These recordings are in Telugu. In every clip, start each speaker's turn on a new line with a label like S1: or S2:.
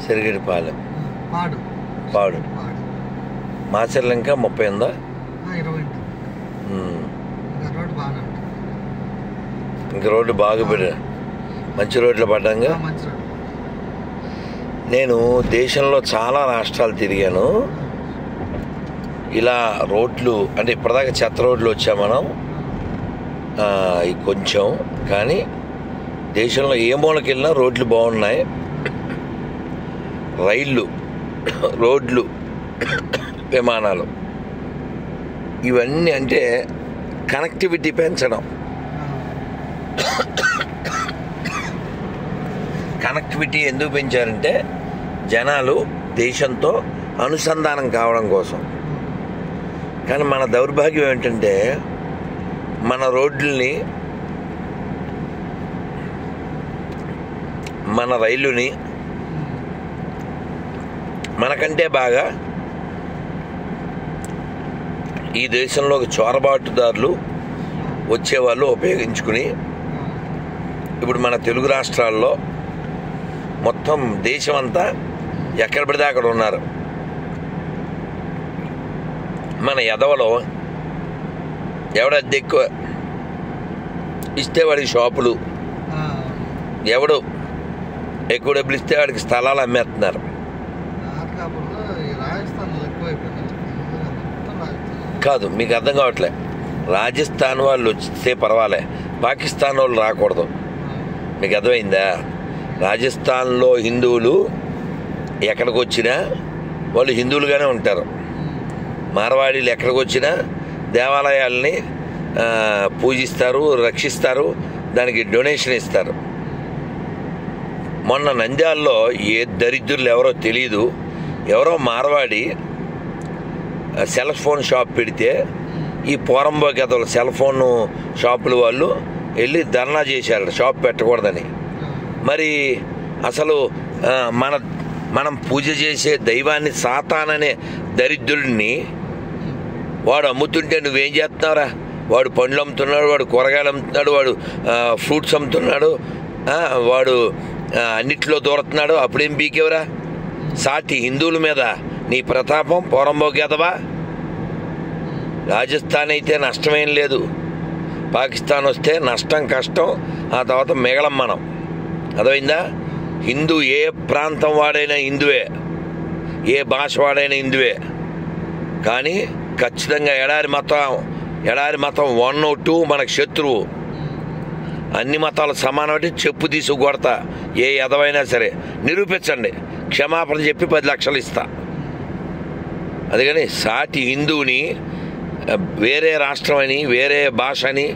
S1: సిరిగిరిపాలెం పాడు మాచర్ల ఇంకా 30 ఉందా?
S2: 20.
S1: ఇంక రోడ్డు బాగా మంచి రోడ్లు పడ్డాగా. నేను దేశంలో చాలా రాష్ట్రాలు తిరిగాను. ఇలా రోడ్లు అంటే ఇప్పటిదాకా చెత్త రోడ్లు వచ్చా మనం కొంచెం, కానీ దేశంలో ఏ మూలకి వెళ్ళినా రోడ్లు బాగున్నాయి. రైళ్ళు, రోడ్లు, విమానాలు, ఇవన్నీ అంటే కనెక్టివిటీ పెంచడం. కనెక్టివిటీ ఎందుకు పెంచారంటే జనాలు దేశంతో అనుసంధానం కావడం కోసం. కానీ మన దౌర్భాగ్యం ఏంటంటే మన రోడ్లని, మన రైలుని మనకంటే బాగా ఈ దేశంలోకి చొరబాటుదారులు వచ్చేవాళ్ళు ఉపయోగించుకుని ఇప్పుడు మన తెలుగు రాష్ట్రాల్లో మొత్తం దేశం అంతా ఎక్కడ పడితే అక్కడ ఉన్నారు. మన ఎదవలో ఎవడ అద్దె ఎక్కువ ఇస్తే వాడికి షాపులు, ఎవడు ఎక్కువ డబ్బులు ఇస్తే వాడికి స్థలాలు అమ్మేస్తున్నారు. కాదు, మీకు అర్థం కావట్లే. రాజస్థాన్ వాళ్ళు వస్తే పర్వాలే, పాకిస్తాన్ వాళ్ళు రాకూడదు. మీకు అర్థమైందా? రాజస్థాన్లో హిందువులు ఎక్కడికి వచ్చినా వాళ్ళు హిందువులుగానే ఉంటారు. మార్వాడీలు ఎక్కడికి వచ్చినా దేవాలయాల్ని పూజిస్తారు, రక్షిస్తారు, దానికి డొనేషన్ ఇస్తారు. మొన్న నంద్యాలలో ఏ దరిద్రులు ఎవరో తెలియదు, ఎవరో మార్వాడి సెల్ ఫోన్ షాప్ పెడితే ఈ పోరంబోకేతలు సెల్ ఫోన్ షాపుల వాళ్ళు వెళ్ళి ధర్నా చేశారు షాప్ పెట్టకూడదని. మరి అసలు మనం పూజ చేసే దైవాన్ని సాతాననే దరిద్రుడిని వాడు అమ్ముతుంటే నువ్వేం చేస్తున్నావురా? వాడు పండ్లు అమ్ముతున్నాడు, వాడు కూరగాయలు అమ్ముతున్నాడు, వాడు ఫ్రూట్స్ అమ్ముతున్నాడు, వాడు అన్నిట్లో దూరుతున్నాడు. అప్పుడేం పీకేవరా? సాటి హిందువుల మీద నీ ప్రతాపం పోరంబోకేదవా? రాజస్థాన్ అయితే నష్టమేం లేదు, పాకిస్తాన్ వస్తే నష్టం కష్టం, ఆ తర్వాత మిగలం మనం. అర్థమైందా? హిందూ ఏ ప్రాంతం వాడైనా హిందువే, ఏ భాష వాడైనా హిందువే. కానీ ఖచ్చితంగా ఎడారి మతం 1 or 2 మనకు శత్రువు. అన్ని మతాలు సమానమని చెప్పు తీసు కొడతా. ఏ ఎదవైనా సరే నిరూపించండి, క్షమాపణ చెప్పి 10 లక్షలు ఇస్తా. అందుకని సాటి హిందువుని వేరే రాష్ట్రం అని, వేరే భాష అని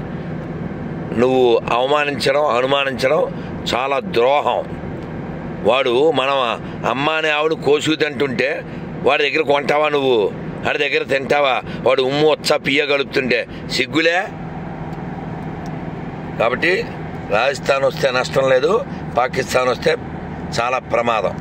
S1: నువ్వు అనుమానించడం చాలా ద్రోహం. వాడు మనం అమ్మ అనే ఆవిడ కోసుకు తింటుంటే వాడి దగ్గర కొంటావా? నువ్వు వాడి దగ్గర తింటావా? వాడు ఉమ్ము వచ్చా పియ్య గలుపుతుంటే సిగ్గులే. కాబట్టి రాజస్థాన్ వస్తే నష్టం లేదు, పాకిస్తాన్ వస్తే చాలా ప్రమాదం.